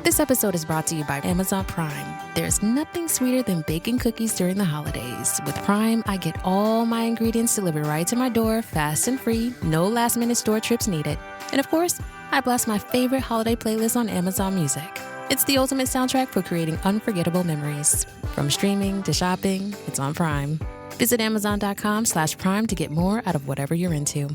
This episode is brought to you by Amazon Prime. There's nothing sweeter than baking cookies during the holidays. With Prime, I get all my ingredients delivered right to my door, fast and free, no last-minute store trips needed. And of course, I blast my favorite holiday playlist on Amazon Music. It's the ultimate soundtrack for creating unforgettable memories. From streaming to shopping, it's on Prime. Visit Amazon.com/Prime to get more out of whatever you're into.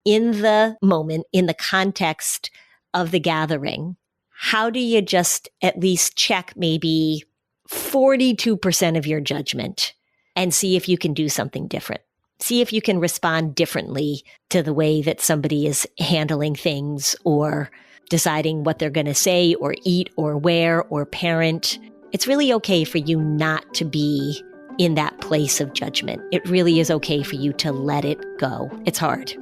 In the moment, in the context of the gathering, how do you just at least check maybe 42% of your judgment and see if you can do something different? See if you can respond differently to the way that somebody is handling things or deciding what they're going to say or eat or wear or parent. It's really okay for you not to be in that place of judgment. It really is okay for you to let it go. It's hard.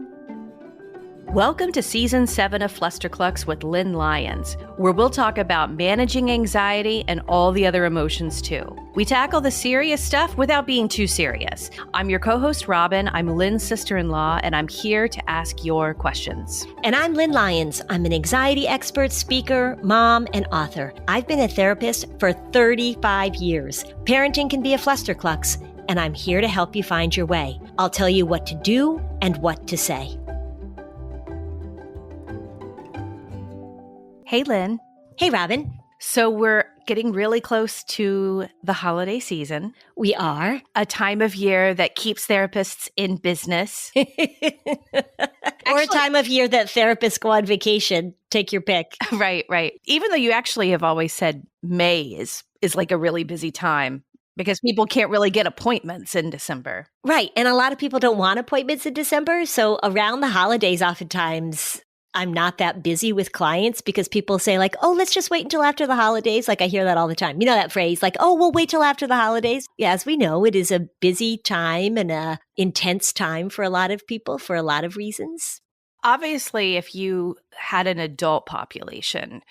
Welcome to Season 7 of Flusterclux with Lynn Lyons, where we'll talk about managing anxiety and all the other emotions too. We tackle the serious stuff without being too serious. I'm your co-host, Robin. I'm Lynn's sister-in-law, and I'm here to ask your questions. And I'm Lynn Lyons. I'm an anxiety expert, speaker, mom, and author. I've been a therapist for 35 years. Parenting can be a Flusterclux, and I'm here to help you find your way. I'll tell you what to do and what to say. Hey, Lynn. Hey, Robin. So we're getting really close to the holiday season. We are. A time of year that keeps therapists in business. Or a time of year that therapists go on vacation. Take your pick. Right. Even though you actually have always said May is like a really busy time because people can't really get appointments in December. Right. And a lot of people don't want appointments in December. So around the holidays, oftentimes, I'm not that busy with clients because people say like, oh, let's just wait until after the holidays. Like I hear that all the time. You know that phrase like, oh, we'll wait till after the holidays. Yeah, as we know, it is a busy time and a intense time for a lot of people for a lot of reasons. Obviously, if you had an adult population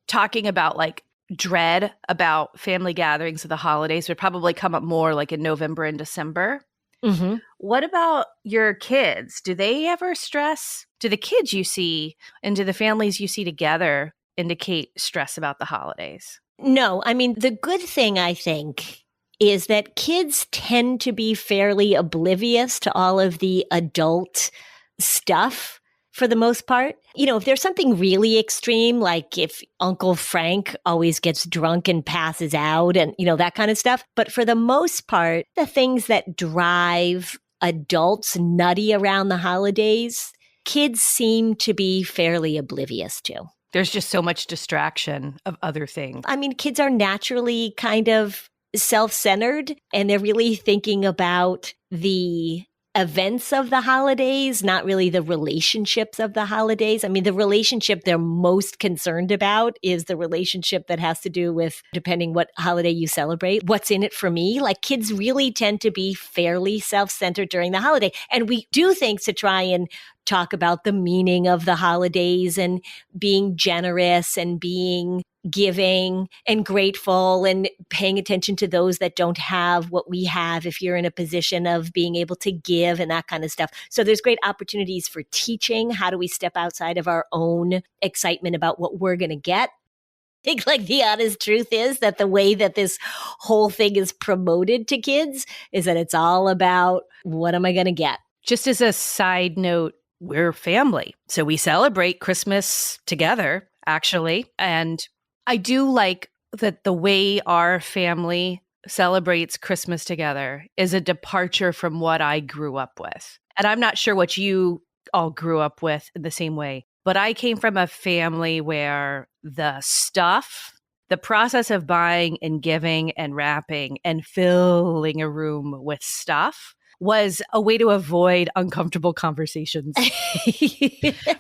talking about like dread about family gatherings of the holidays would probably come up more like in November and December. Mm-hmm. What about your kids? Do they ever stress? Do the kids you see and do the families you see together indicate stress about the holidays? No, I mean, the good thing I think is that kids tend to be fairly oblivious to all of the adult stuff for the most part. You know, if there's something really extreme, like if Uncle Frank always gets drunk and passes out and, you know, that kind of stuff. But for the most part, the things that drive adults nutty around the holidays, kids seem to be fairly oblivious to. There's just so much distraction of other things. I mean, kids are naturally kind of self-centered and they're really thinking about the events of the holidays, not really the relationships of the holidays. I mean, the relationship they're most concerned about is the relationship that has to do with, depending what holiday you celebrate, what's in it for me. Like kids really tend to be fairly self-centered during the holiday. And we do things to try and talk about the meaning of the holidays and being generous and being giving and grateful and paying attention to those that don't have what we have if you're in a position of being able to give and that kind of stuff. So there's great opportunities for teaching. How do we step outside of our own excitement about what we're going to get? I think like the honest truth is that the way that this whole thing is promoted to kids is that it's all about what am I going to get? Just as a side note, we're family. So we celebrate Christmas together, actually. And I do like that the way our family celebrates Christmas together is a departure from what I grew up with. And I'm not sure what you all grew up with in the same way, but I came from a family where the stuff, the process of buying and giving and wrapping and filling a room with stuff was a way to avoid uncomfortable conversations,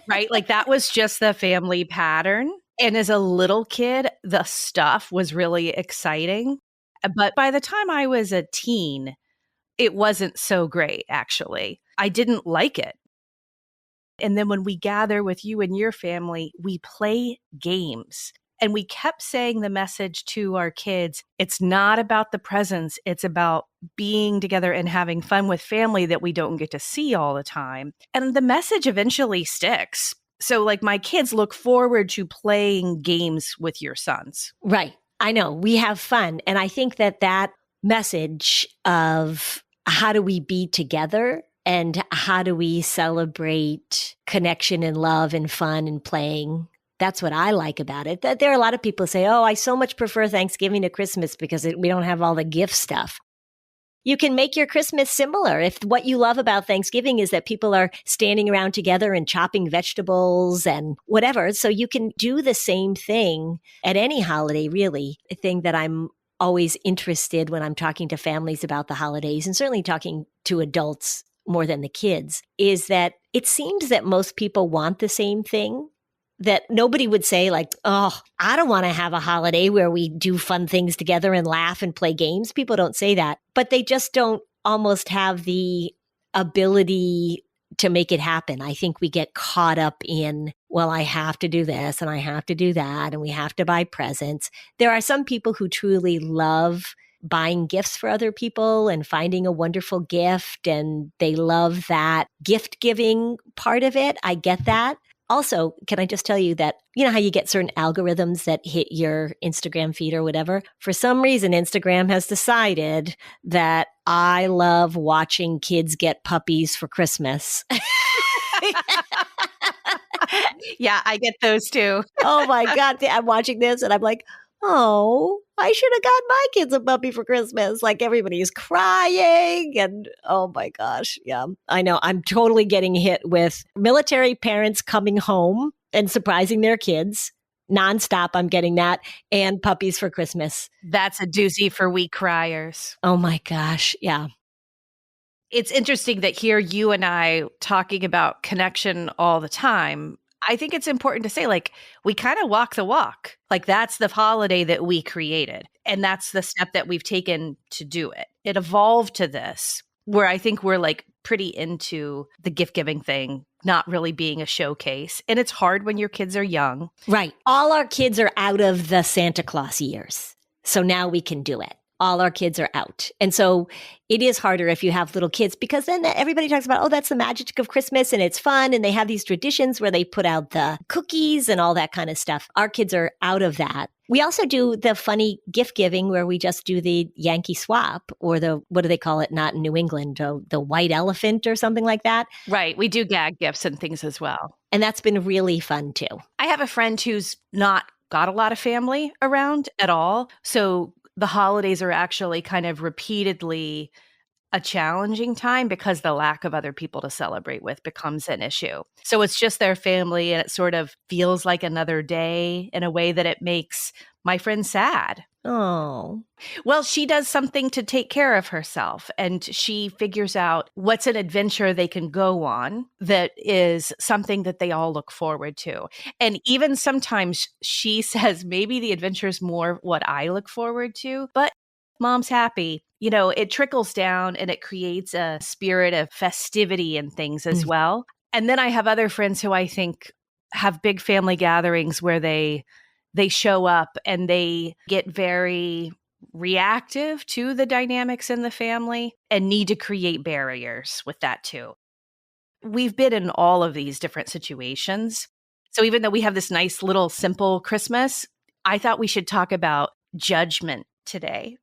right? Like that was just the family pattern. And as a little kid, the stuff was really exciting. But by the time I was a teen, it wasn't so great, actually. I didn't like it. And then when we gather with you and your family, we play games. And we kept saying the message to our kids, it's not about the presents, it's about being together and having fun with family that we don't get to see all the time. And the message eventually sticks. So like my kids look forward to playing games with your sons. Right. I know. We have fun. And I think that message of how do we be together and how do we celebrate connection and love and fun and playing, that's what I like about it. That there are a lot of people who say, oh, I so much prefer Thanksgiving to Christmas because we don't have all the gift stuff. You can make your Christmas similar. If what you love about Thanksgiving is that people are standing around together and chopping vegetables and whatever. So you can do the same thing at any holiday, really. A thing that I'm always interested when I'm talking to families about the holidays, and certainly talking to adults more than the kids, is that it seems that most people want the same thing. That nobody would say like, oh, I don't want to have a holiday where we do fun things together and laugh and play games. People don't say that, but they just don't almost have the ability to make it happen. I think we get caught up in, well, I have to do this and I have to do that and we have to buy presents. There are some people who truly love buying gifts for other people and finding a wonderful gift, and they love that gift giving part of it. I get that. Also, can I just tell you that, you know how you get certain algorithms that hit your Instagram feed or whatever? For some reason, Instagram has decided that I love watching kids get puppies for Christmas. Yeah, I get those too. Oh my God. I'm watching this and I'm like, oh, I should have got my kids a puppy for Christmas. Like everybody's crying and oh my gosh. Yeah, I know. I'm totally getting hit with military parents coming home and surprising their kids. Nonstop, I'm getting that. And puppies for Christmas. That's a doozy for we criers. Oh my gosh. Yeah. It's interesting that here you and I talking about connection all the time. I think it's important to say, like, we kind of walk the walk. Like, that's the holiday that we created. And that's the step that we've taken to do it. It evolved to this, where I think we're like pretty into the gift giving thing, not really being a showcase. And it's hard when your kids are young. Right. All our kids are out of the Santa Claus years. So now we can do it. All our kids are out. And so it is harder if you have little kids, because then everybody talks about, oh, that's the magic of Christmas and it's fun. And they have these traditions where they put out the cookies and all that kind of stuff. Our kids are out of that. We also do the funny gift giving where we just do the Yankee swap, or the, what do they call it? Not in New England, the white elephant or something like that. Right. We do gag gifts and things as well. And that's been really fun too. I have a friend who's not got a lot of family around at all. So the holidays are actually kind of repeatedly a challenging time because the lack of other people to celebrate with becomes an issue. So it's just their family, and it sort of feels like another day in a way that it makes my friend sad. Oh. Well, she does something to take care of herself, and she figures out what's an adventure they can go on that is something that they all look forward to. And even sometimes she says, maybe the adventure is more what I look forward to, but mom's happy. You know, it trickles down and it creates a spirit of festivity and things as well. And then I have other friends who I think have big family gatherings where they show up and they get very reactive to the dynamics in the family and need to create barriers with that too. We've been in all of these different situations. So even though we have this nice little simple Christmas, I thought we should talk about judgment today.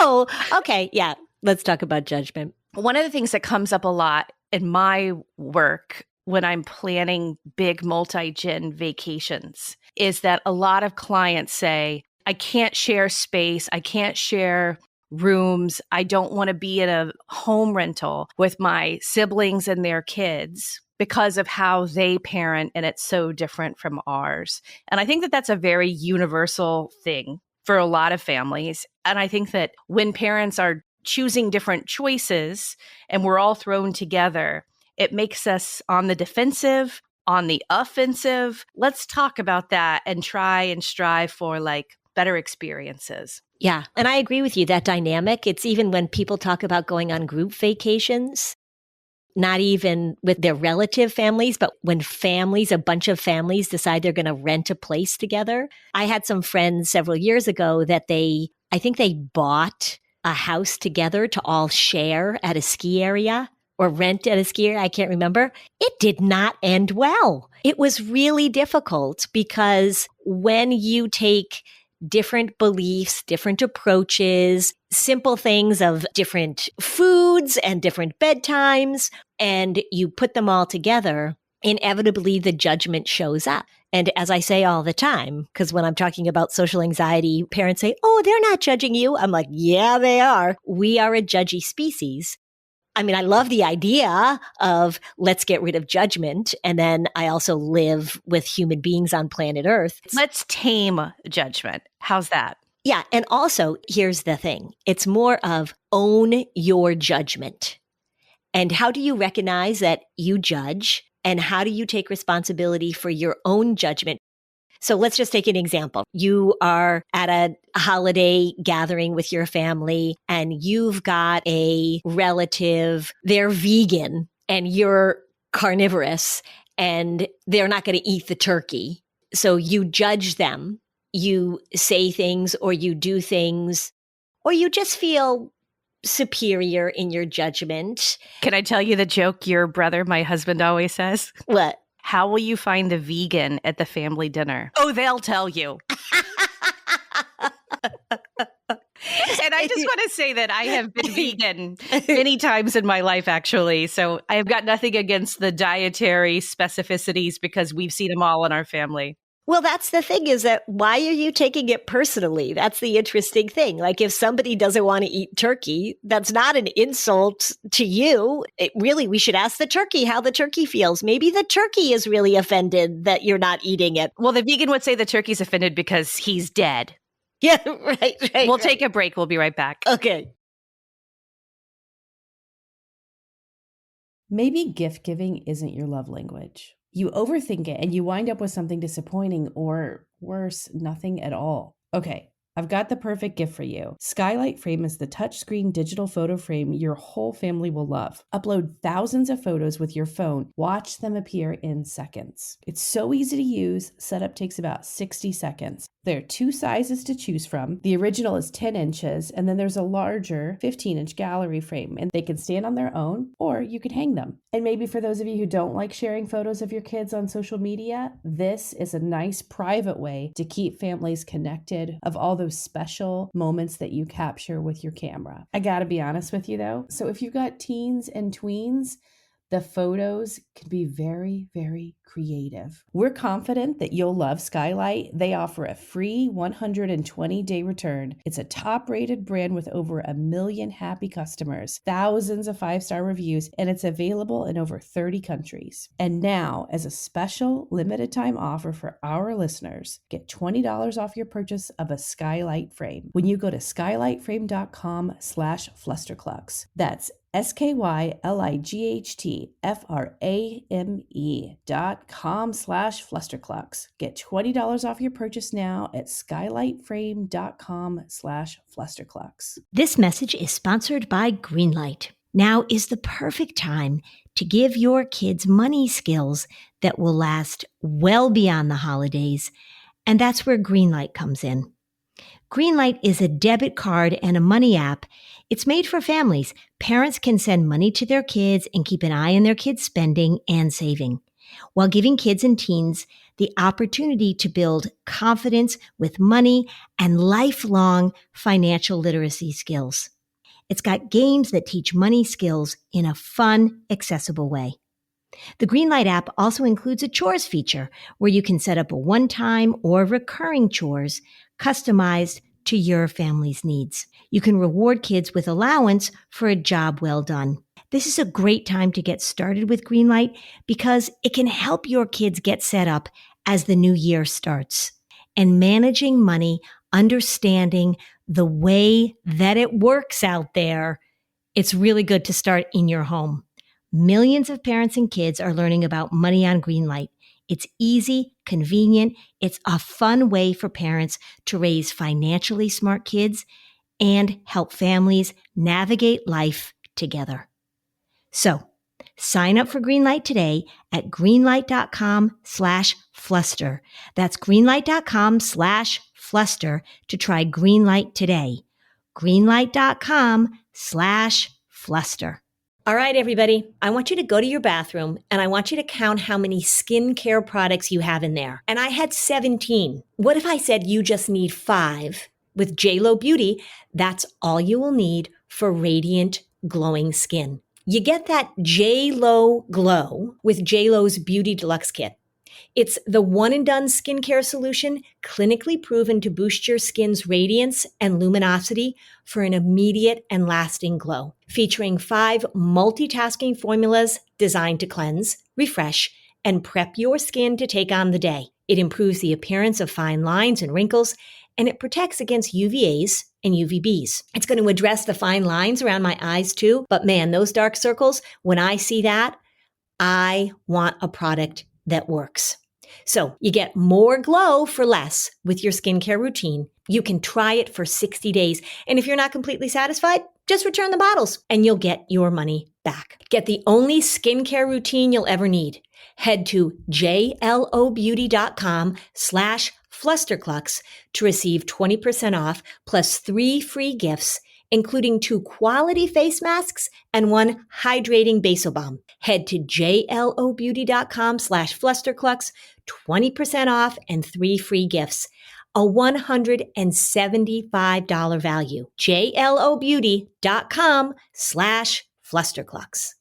Oh, okay. Yeah. Let's talk about judgment. One of the things that comes up a lot in my work when I'm planning big multi-gen vacations is that a lot of clients say, I can't share space. I can't share rooms. I don't want to be in a home rental with my siblings and their kids because of how they parent, and it's so different from ours. And I think that that's a very universal thing for a lot of families. And I think that when parents are choosing different choices and we're all thrown together, it makes us on the defensive, on the offensive. Let's talk about that and try and strive for like better experiences. Yeah. And I agree with you, that dynamic. It's even when people talk about going on group vacations, not even with their relative families, but when families, a bunch of families decide they're going to rent a place together. I had some friends several years ago that I think they bought a house together to all share at a ski area. or rent at a skier, I can't remember. It did not end well. It was really difficult because when you take different beliefs, different approaches, simple things of different foods and different bedtimes, and you put them all together, inevitably the judgment shows up. And as I say all the time, because when I'm talking about social anxiety, parents say, oh, they're not judging you. I'm like, yeah, they are. We are a judgy species. I mean, I love the idea of let's get rid of judgment. And then I also live with human beings on planet Earth. Let's tame judgment. How's that? Yeah. And also, here's the thing. It's more of own your judgment. And how do you recognize that you judge? And how do you take responsibility for your own judgment? So let's just take an example. You are at a holiday gathering with your family and you've got a relative, they're vegan and you're carnivorous and they're not going to eat the turkey. So you judge them, you say things or you do things, or you just feel superior in your judgment. Can I tell you the joke your brother, my husband, always says? What? How will you find the vegan at the family dinner? Oh, they'll tell you. And I just want to say that I have been vegan many times in my life, actually. So I have got nothing against the dietary specificities because we've seen them all in our family. Well, that's the thing is that why are you taking it personally? That's the interesting thing. Like if somebody doesn't want to eat turkey, that's not an insult to you. We should ask the turkey how the turkey feels. Maybe the turkey is really offended that you're not eating it. Well, the vegan would say the turkey's offended because he's dead. Yeah, right. We'll take a break. We'll be right back. Okay. Maybe gift giving isn't your love language. You overthink it and you wind up with something disappointing or worse, nothing at all. Okay, I've got the perfect gift for you. Skylight Frame is the touchscreen digital photo frame your whole family will love. Upload thousands of photos with your phone. Watch them appear in seconds. It's so easy to use. Setup takes about 60 seconds. There are 2 sizes to choose from. The original is 10 inches, and then there's a larger 15-inch gallery frame, and they can stand on their own, or you could hang them. And maybe for those of you who don't like sharing photos of your kids on social media, this is a nice private way to keep families connected of all those special moments that you capture with your camera. I gotta be honest with you though. So if you've got teens and tweens, the photos can be very, very creative. We're confident that you'll love Skylight. They offer a free 120-day return. It's a top-rated brand with over 1 million happy customers, thousands of 5-star reviews, and it's available in over 30 countries. And now, as a special limited time offer for our listeners, get $20 off your purchase of a Skylight frame when you go to skylightframe.com/Flusterclux. That's skylightframe.com/Flusterclux. Get $20 off your purchase now at skylightframe.com/Flusterclux. This message is sponsored by Greenlight. Now is the perfect time to give your kids money skills that will last well beyond the holidays, and that's where Greenlight comes in. Greenlight is a debit card and a money app. It's made for families. Parents can send money to their kids and keep an eye on their kids' spending and saving, while giving kids and teens the opportunity to build confidence with money and lifelong financial literacy skills. It's got games that teach money skills in a fun, accessible way. The Greenlight app also includes a chores feature where you can set up a one-time or recurring chores customized to your family's needs. You can reward kids with allowance for a job well done. This is a great time to get started with Greenlight because it can help your kids get set up as the new year starts. And managing money, understanding the way that it works out there, it's really good to start in your home. Millions of parents and kids are learning about money on Greenlight. It's easy, convenient. It's a fun way for parents to raise financially smart kids and help families navigate life together. So, sign up for Greenlight today at greenlight.com/fluster. That's greenlight.com/fluster to try Greenlight today. greenlight.com/fluster. All right, everybody, I want you to go to your bathroom and I want you to count how many skincare products you have in there. And I had 17. What if I said you just need 5? With JLo Beauty, that's all you will need for radiant, glowing skin. You get that JLo glow with JLo's Beauty Deluxe Kit. It's the one-and-done skincare solution clinically proven to boost your skin's radiance and luminosity for an immediate and lasting glow. Featuring 5 multitasking formulas designed to cleanse, refresh, and prep your skin to take on the day. It improves the appearance of fine lines and wrinkles, and it protects against UVAs and UVBs. It's going to address the fine lines around my eyes too, but man, those dark circles, when I see that, I want a product that works. So you get more glow for less with your skincare routine. You can try it for 60 days. And if you're not completely satisfied, just return the bottles and you'll get your money back. Get the only skincare routine you'll ever need. Head to jlobbeauty.com/Flusterclux to receive 20% off plus 3 free gifts, including 2 quality face masks and 1 hydrating basal balm. Head to jlobbeauty.com/Flusterclux, 20% off and 3 free gifts. A $175 value. jlobbeauty.com/Flusterclux.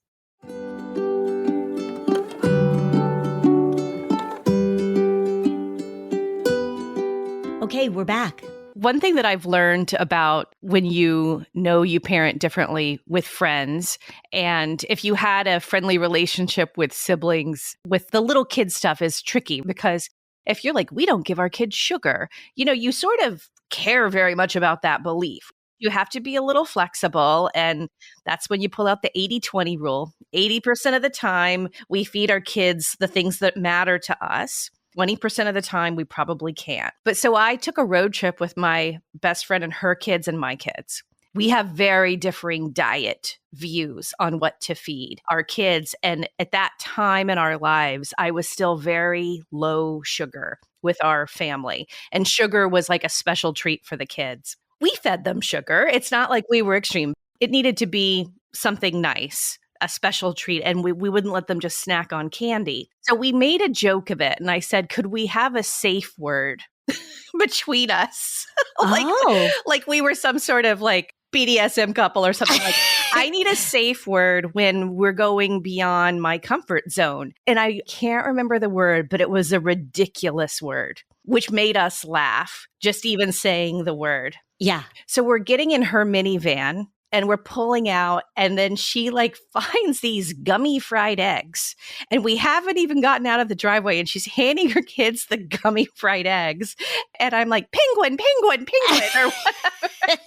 Okay, we're back. One thing that I've learned about when you parent differently with friends, and if you had a friendly relationship with siblings, with the little kid stuff is tricky because if you're like, we don't give our kids sugar, you sort of care very much about that belief. You have to be a little flexible. And that's when you pull out the 80-20 rule. 80% of the time, we feed our kids the things that matter to us. 20% of the time, we probably can't. But so I took a road trip with my best friend and her kids and my kids. We have very differing diet views on what to feed our kids. And at that time in our lives, I was still very low sugar with our family. And sugar was like a special treat for the kids. We fed them sugar. It's not like we were extreme. It needed to be something nice, a special treat, and we wouldn't let them just snack on candy. So we made a joke of it. And I said, could we have a safe word between us? like we were some sort of like BDSM couple or something. Like, I need a safe word when we're going beyond my comfort zone. And I can't remember the word, but it was a ridiculous word, which made us laugh, just even saying the word. Yeah. So we're getting in her minivan and we're pulling out, and then she like finds these gummy fried eggs, and we haven't even gotten out of the driveway, and she's handing her kids the gummy fried eggs. And I'm like, penguin, penguin, penguin, or whatever.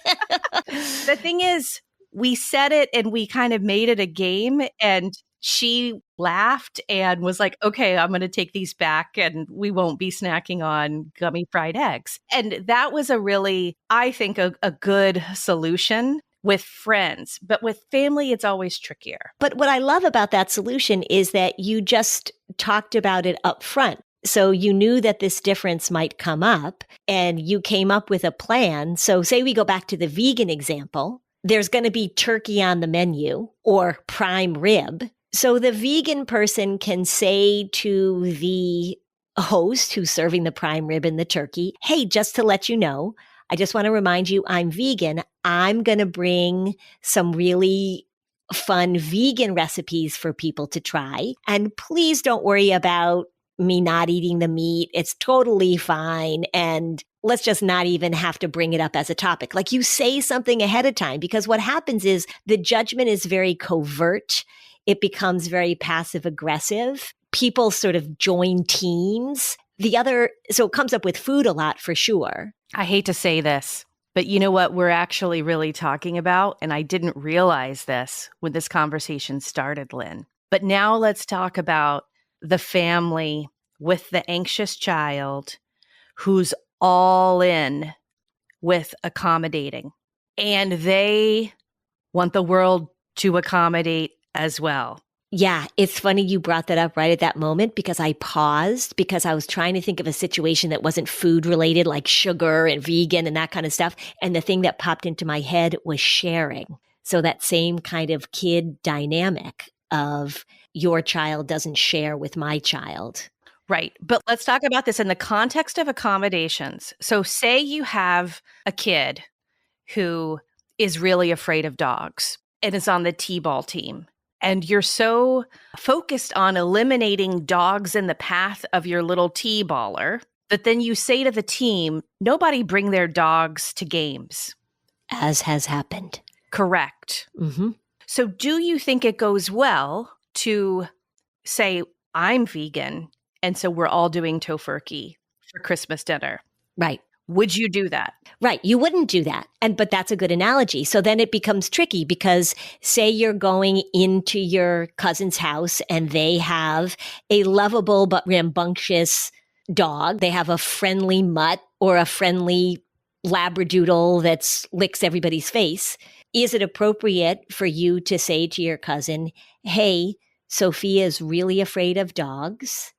The thing is, we said it and we kind of made it a game, and she laughed and was like, okay, I'm going to take these back and we won't be snacking on gummy fried eggs. And that was a really, I think, a good solution with friends. But with family, it's always trickier. But what I love about that solution is that you just talked about it up front. So you knew that this difference might come up and you came up with a plan. So say we go back to the vegan example, there's going to be turkey on the menu or prime rib. So the vegan person can say to the host who's serving the prime rib and the turkey, hey, just to let you know, I just want to remind you I'm vegan. I'm going to bring some really fun vegan recipes for people to try. And please don't worry about me not eating the meat. It's totally fine. And let's just not even have to bring it up as a topic. Like, you say something ahead of time, because what happens is the judgment is very covert. It becomes very passive aggressive. People sort of join teams. So it comes up with food a lot for sure. I hate to say this, but you know what we're actually really talking about? And I didn't realize this when this conversation started, Lynn. But now let's talk about the family with the anxious child who's all in with accommodating. And they want the world to accommodate as well. Yeah, it's funny you brought that up right at that moment, because I paused because I was trying to think of a situation that wasn't food related, like sugar and vegan and that kind of stuff. And the thing that popped into my head was sharing. So that same kind of kid dynamic of your child doesn't share with my child. Right. But let's talk about this in the context of accommodations. So say you have a kid who is really afraid of dogs and is on the T-ball team. And you're so focused on eliminating dogs in the path of your little T-baller that then you say to the team, nobody bring their dogs to games. As has happened. Correct. Mm-hmm. So do you think it goes well to say, I'm vegan, and so we're all doing tofurkey for Christmas dinner? Right. Would you do that? Right. You wouldn't do that. But that's a good analogy. So then it becomes tricky because say you're going into your cousin's house and they have a lovable but rambunctious dog. They have a friendly mutt or a friendly labradoodle that licks everybody's face. Is it appropriate for you to say to your cousin, hey, Sophia is really afraid of dogs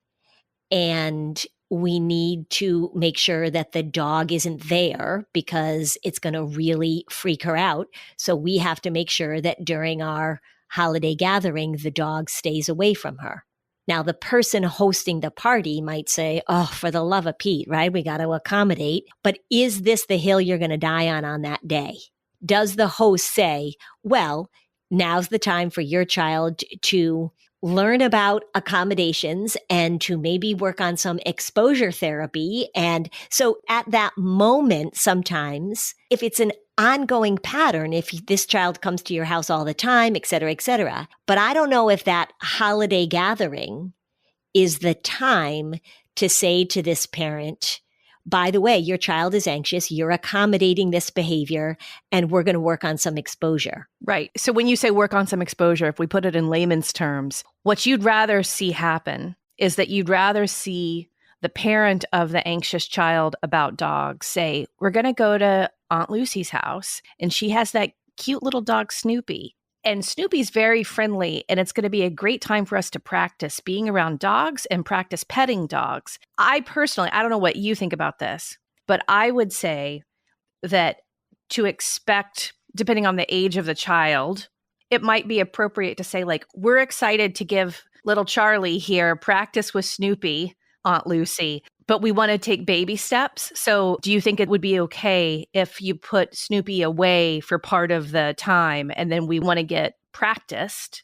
and we need to make sure that the dog isn't there because it's going to really freak her out. So we have to make sure that during our holiday gathering, the dog stays away from her. Now, the person hosting the party might say, oh, for the love of Pete, right? We got to accommodate. But is this the hill you're going to die on that day? Does the host say, well, now's the time for your child to learn about accommodations and to maybe work on some exposure therapy? And so at that moment, sometimes if it's an ongoing pattern, if this child comes to your house all the time, et cetera, but I don't know if that holiday gathering is the time to say to this parent, by the way, your child is anxious, you're accommodating this behavior, and we're going to work on some exposure. Right. So when you say work on some exposure, if we put it in layman's terms, what you'd rather see happen is that you'd rather see the parent of the anxious child about dogs say, we're going to go to Aunt Lucy's house, and she has that cute little dog, Snoopy. And Snoopy's very friendly, and it's going to be a great time for us to practice being around dogs and practice petting dogs. I personally, I don't know what you think about this, but I would say that to expect, depending on the age of the child, it might be appropriate to say, like, we're excited to give little Charlie here practice with Snoopy, Aunt Lucy, but we want to take baby steps. So do you think it would be okay if you put Snoopy away for part of the time and then we want to get practiced,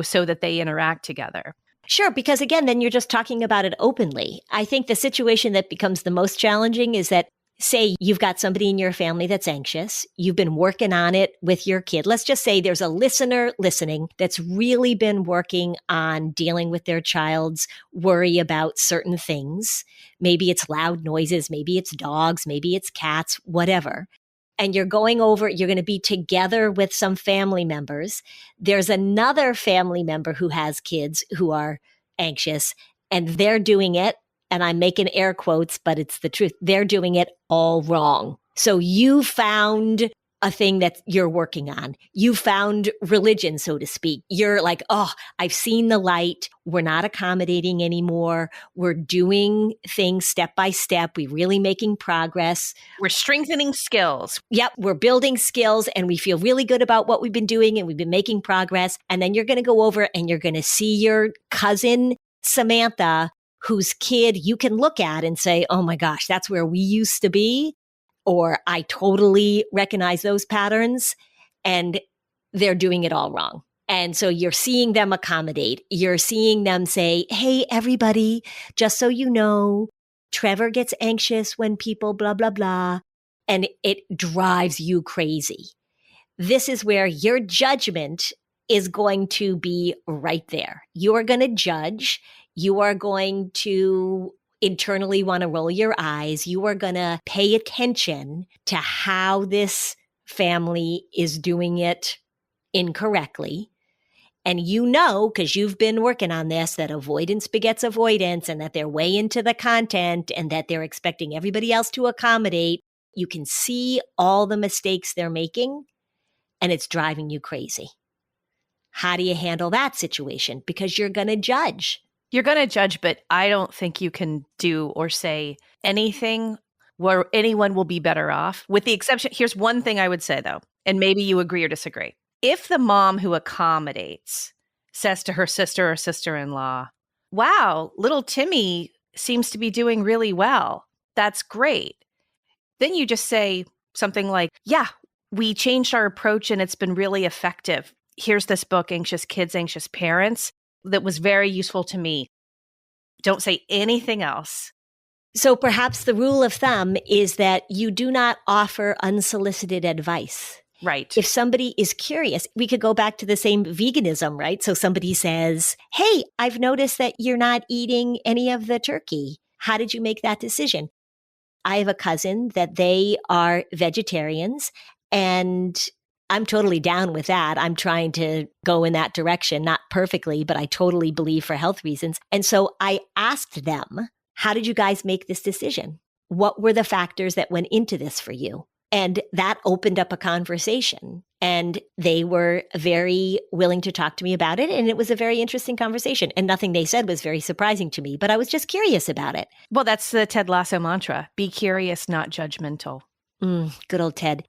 so that they interact together? Sure, because again, then you're just talking about it openly. I think the situation that becomes the most challenging is that, say you've got somebody in your family that's anxious. You've been working on it with your kid. Let's just say there's a listener listening that's really been working on dealing with their child's worry about certain things. Maybe it's loud noises, maybe it's dogs, maybe it's cats, whatever. And you're going to be together with some family members. There's another family member who has kids who are anxious and they're doing it. And I'm making air quotes, but it's the truth. They're doing it all wrong. So you found a thing that you're working on. You found religion, so to speak. You're like, oh, I've seen the light. We're not accommodating anymore. We're doing things step by step. We're really making progress. We're strengthening skills. Yep, we're building skills and we feel really good about what we've been doing and we've been making progress. And then you're going to go over and you're going to see your cousin, Samantha, whose kid you can look at and say, oh my gosh, that's where we used to be. Or I totally recognize those patterns and they're doing it all wrong. And so you're seeing them accommodate. You're seeing them say, hey, everybody, just so you know, Trevor gets anxious when people blah, blah, blah. And it drives you crazy. This is where your judgment is going to be right there. You are going to judge. You are going to internally want to roll your eyes. You are going to pay attention to how this family is doing it incorrectly. And because you've been working on this, that avoidance begets avoidance and that they're way into the content and that they're expecting everybody else to accommodate. You can see all the mistakes they're making and it's driving you crazy. How do you handle that situation? Because you're going to judge. You're going to judge, but I don't think you can do or say anything where anyone will be better off. With the exception, here's one thing I would say, though, and maybe you agree or disagree. If the mom who accommodates says to her sister or sister-in-law, wow, little Timmy seems to be doing really well. That's great. Then you just say something like, yeah, we changed our approach and it's been really effective. Here's this book, Anxious Kids, Anxious Parents, that was very useful to me. Don't say anything else. So perhaps the rule of thumb is that you do not offer unsolicited advice. Right. If somebody is curious, we could go back to the same veganism, right? So somebody says, hey, I've noticed that you're not eating any of the turkey. How did you make that decision? I have a cousin that they are vegetarians, and I'm totally down with that. I'm trying to go in that direction, not perfectly, but I totally believe for health reasons. And so I asked them, how did you guys make this decision? What were the factors that went into this for you? And that opened up a conversation, and they were very willing to talk to me about it. And it was a very interesting conversation, and nothing they said was very surprising to me, but I was just curious about it. Well, that's the Ted Lasso mantra. Be curious, not judgmental. Good old Ted.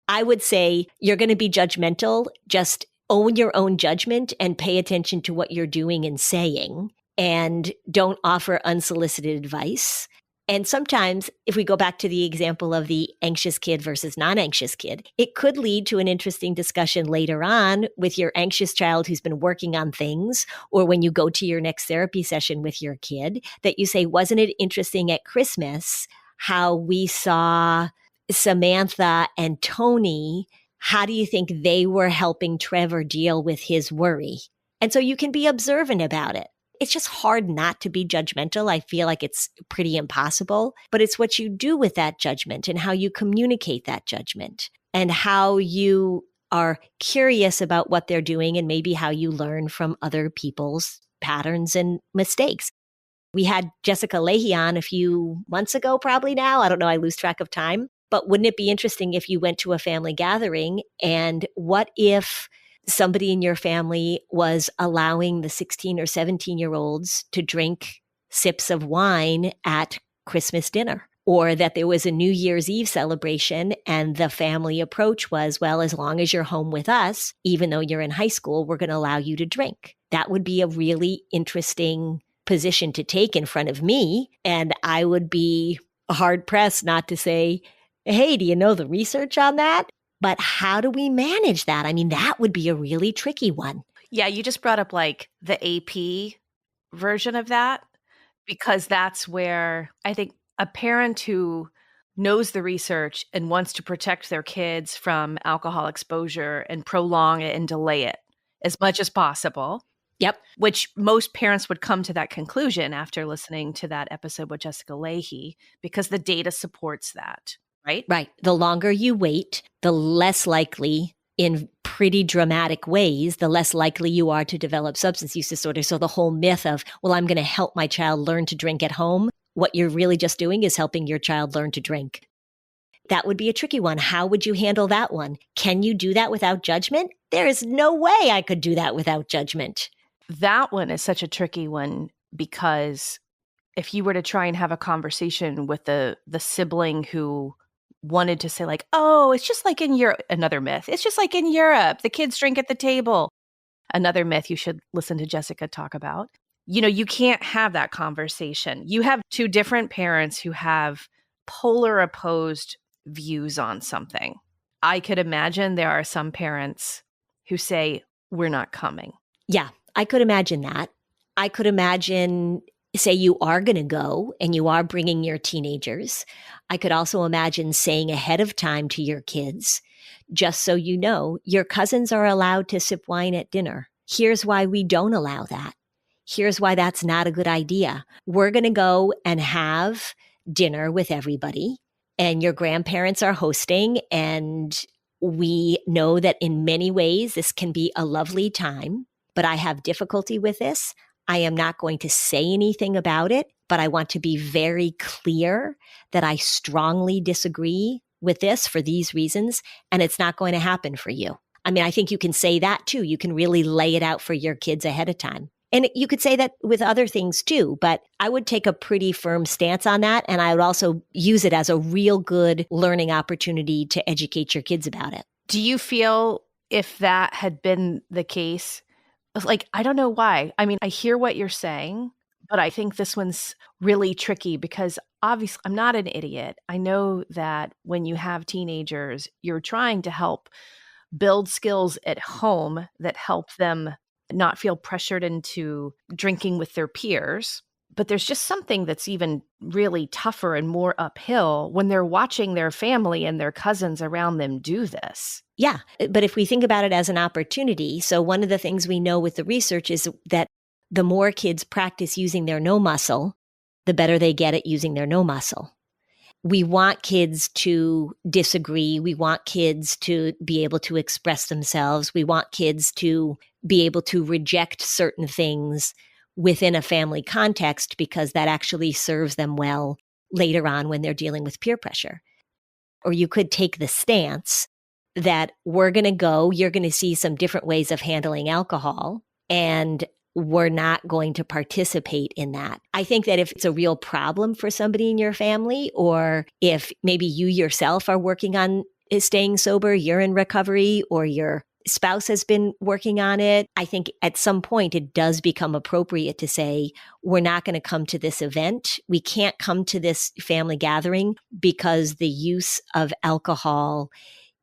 I would say you're going to be judgmental. Just own your own judgment and pay attention to what you're doing and saying, and don't offer unsolicited advice. And sometimes, if we go back to the example of the anxious kid versus non-anxious kid, it could lead to an interesting discussion later on with your anxious child who's been working on things, or when you go to your next therapy session with your kid, that you say, wasn't it interesting at Christmas how we saw Samantha and Tony? How do you think they were helping Trevor deal with his worry? And so you can be observant about it. It's just hard not to be judgmental. I feel like it's pretty impossible, but it's what you do with that judgment and how you communicate that judgment and how you are curious about what they're doing and maybe how you learn from other people's patterns and mistakes. We had Jessica Leahy on a few months ago, probably now. I don't know. I lose track of time. But wouldn't it be interesting if you went to a family gathering, and what if somebody in your family was allowing the 16 or 17-year-olds to drink sips of wine at Christmas dinner? Or that there was a New Year's Eve celebration and the family approach was, well, as long as you're home with us, even though you're in high school, we're going to allow you to drink. That would be a really interesting position to take in front of me. And I would be hard pressed not to say, hey, do you know the research on that? But how do we manage that? I mean, that would be a really tricky one. Yeah, you just brought up like the AP version of that, because that's where I think a parent who knows the research and wants to protect their kids from alcohol exposure and prolong it and delay it as much as possible. Yep. Which most parents would come to that conclusion after listening to that episode with Jessica Leahy, because the data supports that. Right? Right. The longer you wait, the less likely, in pretty dramatic ways, the less likely you are to develop substance use disorder. So the whole myth of, well, I'm going to help my child learn to drink at home, what you're really just doing is helping your child learn to drink. That would be a tricky one. How would you handle that one? Can you do that without judgment? There is no way I could do that without judgment. That one is such a tricky one, because if you were to try and have a conversation with the sibling who wanted to say like, oh, it's just like in Europe, another myth. It's just like in Europe, the kids drink at the table. Another myth you should listen to Jessica talk about. You can't have that conversation. You have two different parents who have polar opposed views on something. I could imagine there are some parents who say, we're not coming. Yeah, I could imagine that. I could imagine, say you are going to go and you are bringing your teenagers. I could also imagine saying ahead of time to your kids, just so you know, your cousins are allowed to sip wine at dinner. Here's why we don't allow that. Here's why that's not a good idea. We're going to go and have dinner with everybody, and your grandparents are hosting, and we know that in many ways this can be a lovely time, but I have difficulty with this. I am not going to say anything about it, but I want to be very clear that I strongly disagree with this for these reasons, and it's not going to happen for you. I mean, I think you can say that too. You can really lay it out for your kids ahead of time. And you could say that with other things too, but I would take a pretty firm stance on that. And I would also use it as a real good learning opportunity to educate your kids about it. Do you feel if that had been the case, like, I don't know why. I mean, I hear what you're saying, but I think this one's really tricky because obviously I'm not an idiot. I know that when you have teenagers, you're trying to help build skills at home that help them not feel pressured into drinking with their peers. But there's just something that's even really tougher and more uphill when they're watching their family and their cousins around them do this. Yeah, but if we think about it as an opportunity, so one of the things we know with the research is that the more kids practice using their no muscle, the better they get at using their no muscle. We want kids to disagree. We want kids to be able to express themselves. We want kids to be able to reject certain things within a family context because that actually serves them well later on when they're dealing with peer pressure. Or you could take the stance that you're going to see some different ways of handling alcohol, and we're not going to participate in that. I think that if it's a real problem for somebody in your family, or if maybe you yourself are working on staying sober, you're in recovery, or your spouse has been working on it, I think at some point it does become appropriate to say, we're not going to come to this event. We can't come to this family gathering because the use of alcohol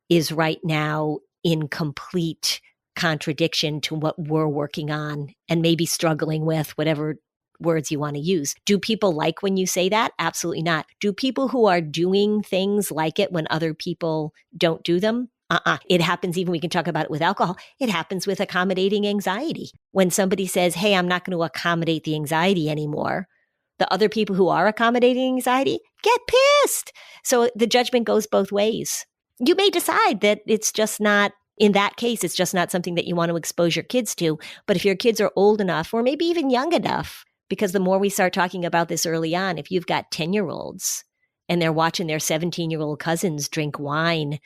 is right now in complete contradiction to what we're working on and maybe struggling with, whatever words you want to use. Do people like when you say that? Absolutely not. Do people who are doing things like it when other people don't do them? It happens even, we can talk about it with alcohol. It happens with accommodating anxiety. When somebody says, hey, I'm not going to accommodate the anxiety anymore, the other people who are accommodating anxiety get pissed. So the judgment goes both ways. You may decide that it's just not, in that case, it's just not something that you want to expose your kids to. But if your kids are old enough, or maybe even young enough, because the more we start talking about this early on, if you've got 10-year-olds and they're watching their 17-year-old cousins drink wine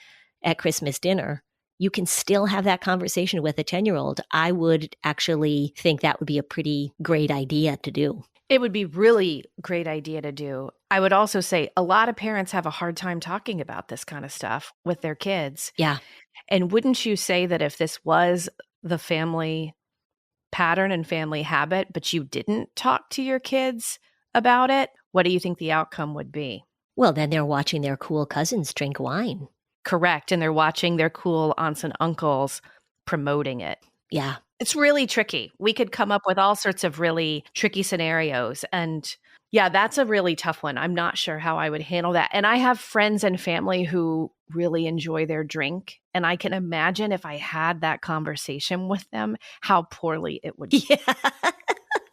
at Christmas dinner, you can still have that conversation with a 10-year-old. I would actually think that would be a pretty great idea to do. It would be really great idea to do. I would also say a lot of parents have a hard time talking about this kind of stuff with their kids. Yeah. And wouldn't you say that if this was the family pattern and family habit, but you didn't talk to your kids about it, what do you think the outcome would be? Well, then they're watching their cool cousins drink wine. Correct. And they're watching their cool aunts and uncles promoting it. Yeah. It's really tricky. We could come up with all sorts of really tricky scenarios. And yeah, that's a really tough one. I'm not sure how I would handle that. And I have friends and family who really enjoy their drink. And I can imagine if I had that conversation with them, how poorly it would go. Yeah.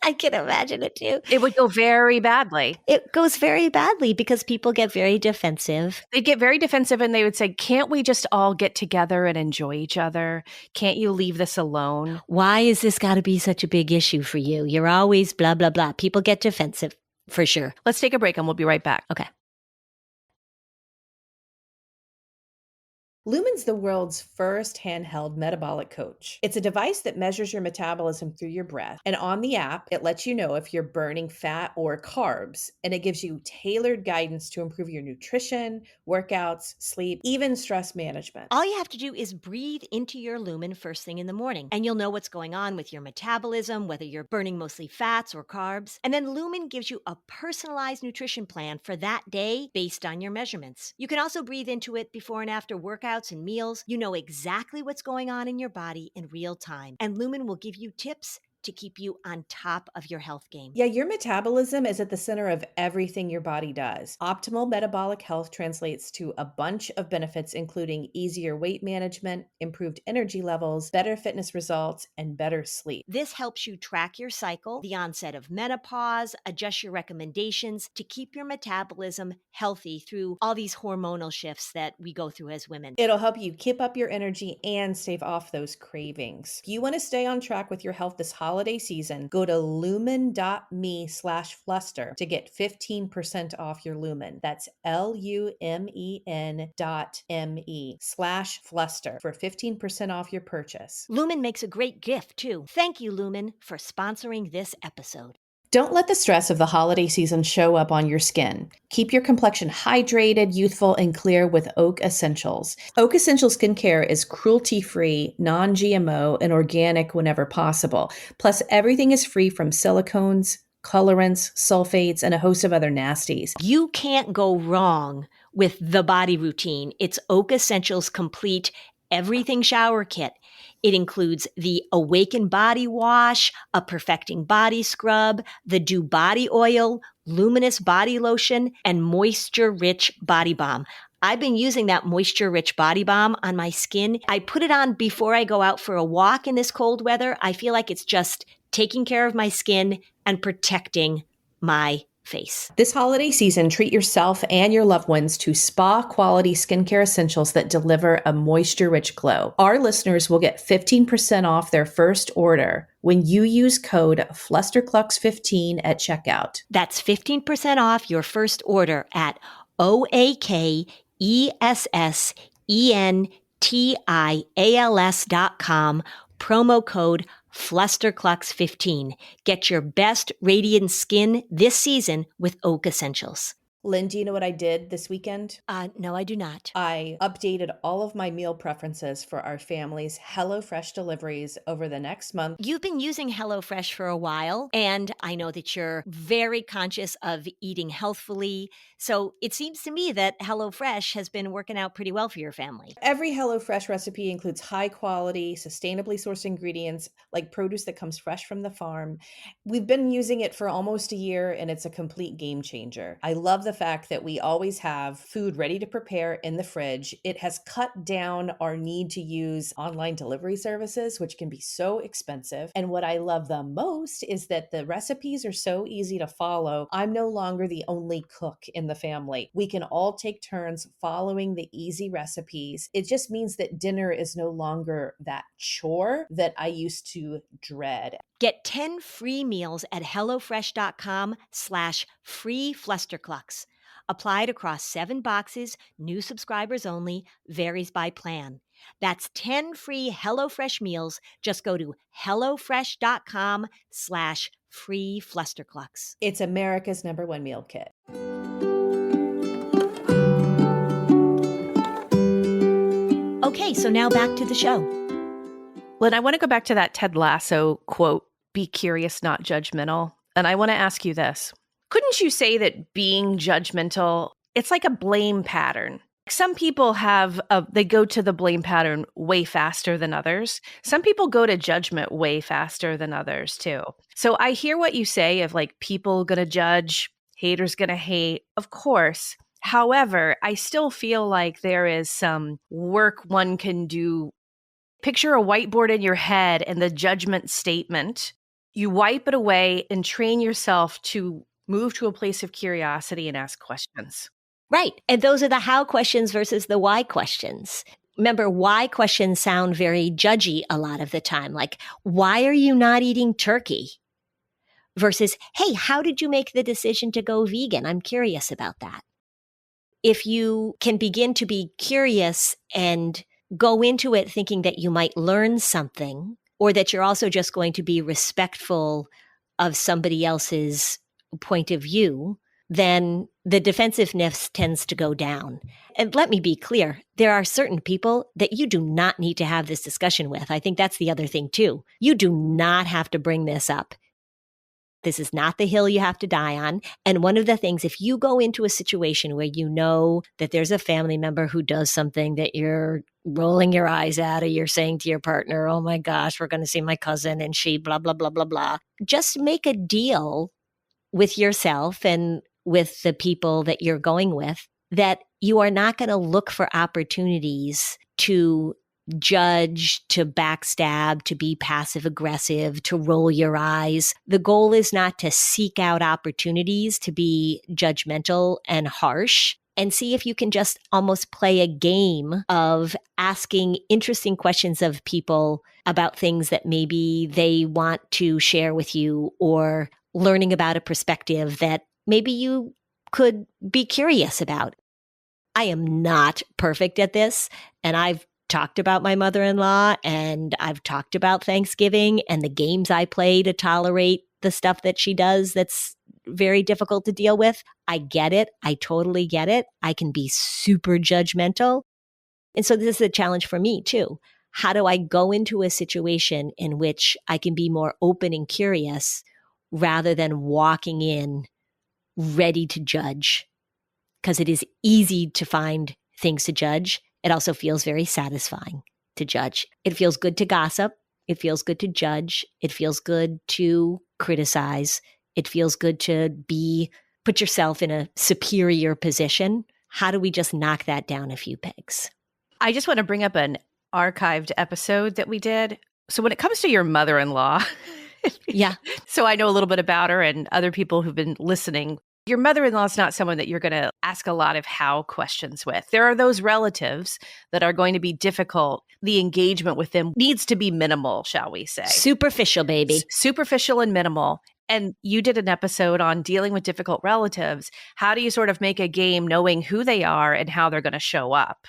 I can imagine it too. It would go very badly. It goes very badly because people get very defensive. They'd get very defensive and they would say, can't we just all get together and enjoy each other? Can't you leave this alone? Why is this got to be such a big issue for you? You're always blah, blah, blah. People get defensive for sure. Let's take a break and we'll be right back. Okay. Lumen's the world's first handheld metabolic coach. It's a device that measures your metabolism through your breath. And on the app, it lets you know if you're burning fat or carbs. And it gives you tailored guidance to improve your nutrition, workouts, sleep, even stress management. All you have to do is breathe into your Lumen first thing in the morning, and you'll know what's going on with your metabolism, whether you're burning mostly fats or carbs. And then Lumen gives you a personalized nutrition plan for that day based on your measurements. You can also breathe into it before and after workouts and meals. You know exactly what's going on in your body in real time. And Lumen will give you tips to keep you on top of your health game. Yeah, your metabolism is at the center of everything your body does. Optimal metabolic health translates to a bunch of benefits, including easier weight management, improved energy levels, better fitness results, and better sleep. This helps you track your cycle, the onset of menopause, adjust your recommendations to keep your metabolism healthy through all these hormonal shifts that we go through as women. It'll help you keep up your energy and stave off those cravings. If you want to stay on track with your health this holiday season, go to lumen.me/fluster to get 15% off your Lumen. That's LUMEN.me/fluster for 15% off your purchase. Lumen makes a great gift too. Thank you, Lumen, for sponsoring this episode. Don't let the stress of the holiday season show up on your skin. Keep your complexion hydrated, youthful, and clear with Oak Essentials. Oak Essential skincare is cruelty-free, non-GMO, and organic whenever possible. Plus, everything is free from silicones, colorants, sulfates, and a host of other nasties. You can't go wrong with the body routine. It's Oak Essentials Complete Everything Shower Kit. It includes the Awaken Body Wash, a Perfecting Body Scrub, the Dew Body Oil, Luminous Body Lotion, and Moisture Rich Body Balm. I've been using that Moisture Rich Body Balm on my skin. I put it on before I go out for a walk in this cold weather. I feel like it's just taking care of my skin and protecting my face. This holiday season, treat yourself and your loved ones to spa-quality skincare essentials that deliver a moisture-rich glow. Our listeners will get 15% off their first order when you use code Flusterclux15 at checkout. That's 15% off your first order at OAKESSENTIALS.com, promo code Flusterclux15. Get your best radiant skin this season with Oak Essentials. Lynn, do you know what I did this weekend? No, I do not. I updated all of my meal preferences for our family's HelloFresh deliveries over the next month. You've been using HelloFresh for a while, and I know that you're very conscious of eating healthfully. So it seems to me that HelloFresh has been working out pretty well for your family. Every HelloFresh recipe includes high quality, sustainably sourced ingredients like produce that comes fresh from the farm. We've been using it for almost a year, and it's a complete game changer. I love the fact that we always have food ready to prepare in the fridge. It has cut down our need to use online delivery services, which can be so expensive. And what I love the most is that the recipes are so easy to follow. I'm no longer the only cook in the family. We can all take turns following the easy recipes. It just means that dinner is no longer that chore that I used to dread. Get 10 free meals at HelloFresh.com/free Flusterclux. Applied across 7 boxes, new subscribers only, varies by plan. That's 10 free HelloFresh meals. Just go to HelloFresh.com/free Flusterclux. It's America's #1 meal kit. Okay, so now back to the show. Lynn, I want to go back to that Ted Lasso quote, "Be curious, not judgmental." And I want to ask you this. Couldn't you say that being judgmental, it's like a blame pattern? Some people they go to the blame pattern way faster than others. Some people go to judgment way faster than others too. So I hear what you say of like people gonna judge, haters gonna hate, of course. However, I still feel like there is some work one can do. Picture a whiteboard in your head and the judgment statement. You wipe it away and train yourself to move to a place of curiosity and ask questions. Right. And those are the how questions versus the why questions. Remember, why questions sound very judgy a lot of the time. Like, why are you not eating turkey? Versus, hey, how did you make the decision to go vegan? I'm curious about that. If you can begin to be curious and go into it thinking that you might learn something, or that you're also just going to be respectful of somebody else's point of view, then the defensiveness tends to go down. And let me be clear, there are certain people that you do not need to have this discussion with. I think that's the other thing too. You do not have to bring this up. This is not the hill you have to die on. And one of the things, if you go into a situation where you know that there's a family member who does something that you're rolling your eyes at, or you're saying to your partner, oh my gosh, we're going to see my cousin and she blah, blah, blah, blah, blah. Just make a deal with yourself and with the people that you're going with that you are not going to look for opportunities to judge, to backstab, to be passive aggressive, to roll your eyes. The goal is not to seek out opportunities to be judgmental and harsh, and see if you can just almost play a game of asking interesting questions of people about things that maybe they want to share with you, or learning about a perspective that maybe you could be curious about. I am not perfect at this, and I've talked about my mother-in-law, and I've talked about Thanksgiving and the games I play to tolerate the stuff that she does that's very difficult to deal with. I get it. I totally get it. I can be super judgmental. And so this is a challenge for me too. How do I go into a situation in which I can be more open and curious rather than walking in ready to judge? Because it is easy to find things to judge. It also feels very satisfying to judge. It feels good to gossip. It feels good to judge. It feels good to criticize. It feels good to put yourself in a superior position. How do we just knock that down a few pegs? I just want to bring up an archived episode that we did. So when it comes to your mother-in-law, yeah. So I know a little bit about her and other people who've been listening. Your mother-in-law is not someone that you're going to ask a lot of how questions with. There are those relatives that are going to be difficult. The engagement with them needs to be minimal, shall we say. Superficial, baby. Superficial and minimal. And you did an episode on dealing with difficult relatives. How do you sort of make a game knowing who they are and how they're going to show up?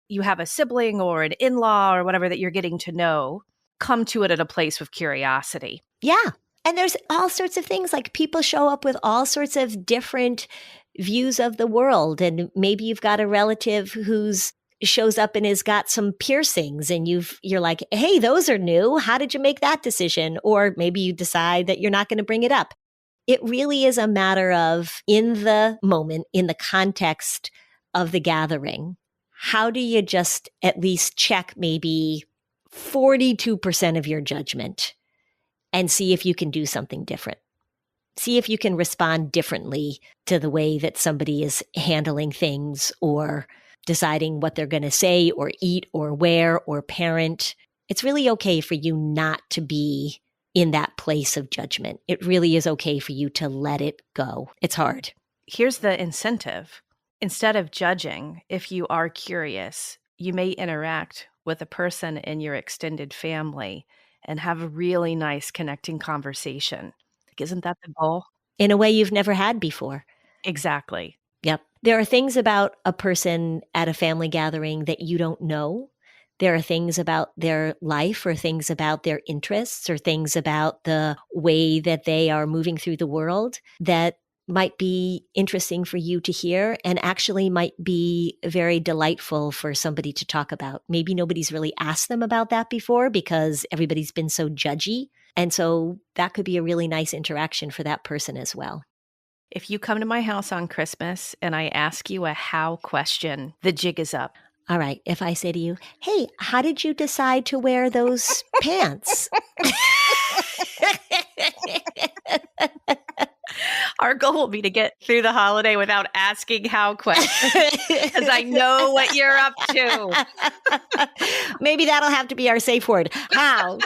You have a sibling or an in-law or whatever that you're getting to know. Come to it at a place with curiosity. Yeah. And there's all sorts of things, like people show up with all sorts of different views of the world. And maybe you've got a relative who's shows up and has got some piercings and you're like, hey, those are new. How did you make that decision? Or maybe you decide that you're not going to bring it up. It really is a matter of, in the moment, in the context of the gathering, how do you just at least check maybe 42% of your judgment and see if you can do something different? See if you can respond differently to the way that somebody is handling things or deciding what they're going to say or eat or wear or parent. It's really okay for you not to be in that place of judgment. It really is okay for you to let it go. It's hard. Here's the incentive. Instead of judging, if you are curious, you may interact with a person in your extended family and have a really nice connecting conversation. Isn't that the goal? In a way you've never had before. Exactly. Yep. There are things about a person at a family gathering that you don't know. There are things about their life or things about their interests or things about the way that they are moving through the world that might be interesting for you to hear and actually might be very delightful for somebody to talk about. Maybe nobody's really asked them about that before because everybody's been so judgy. And so that could be a really nice interaction for that person as well. If you come to my house on Christmas and I ask you a how question, the jig is up. All right. If I say to you, hey, how did you decide to wear those pants? Our goal will be to get through the holiday without asking how questions, because I know what you're up to. Maybe that'll have to be our safe word. How?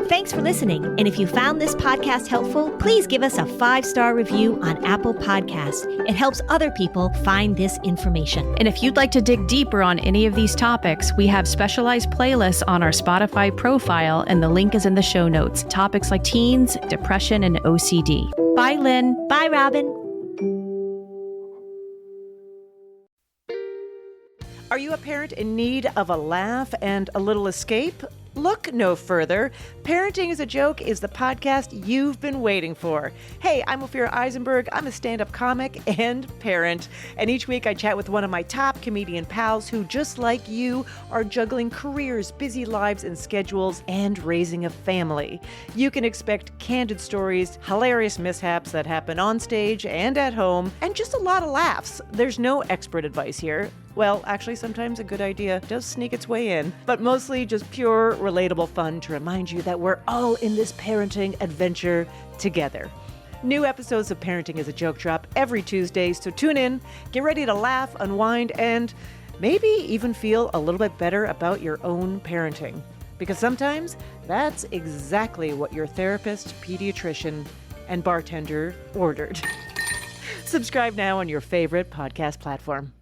Thanks for listening. And if you found this podcast helpful, please give us a 5-star review on Apple Podcasts. It helps other people find this information. And if you'd like to dig deeper on any of these topics, we have specialized playlists on our Spotify profile, and the link is in the show notes. Topics like teens, depression, and OCD. Bye, Lynn. Bye, Robin. Are you a parent in need of a laugh and a little escape? Look no further. Parenting is a Joke is the podcast you've been waiting for. Hey, I'm Ophira Eisenberg. I'm a stand-up comic and parent. And each week I chat with one of my top comedian pals who, just like you, are juggling careers, busy lives and schedules, and raising a family. You can expect candid stories, hilarious mishaps that happen on stage and at home, and just a lot of laughs. There's no expert advice here. Well, actually, sometimes a good idea does sneak its way in, but mostly just pure, relatable fun to remind you that we're all in this parenting adventure together. New episodes of Parenting is a Joke drop every Tuesday, so tune in, get ready to laugh, unwind, and maybe even feel a little bit better about your own parenting. Because sometimes that's exactly what your therapist, pediatrician, and bartender ordered. Subscribe now on your favorite podcast platform.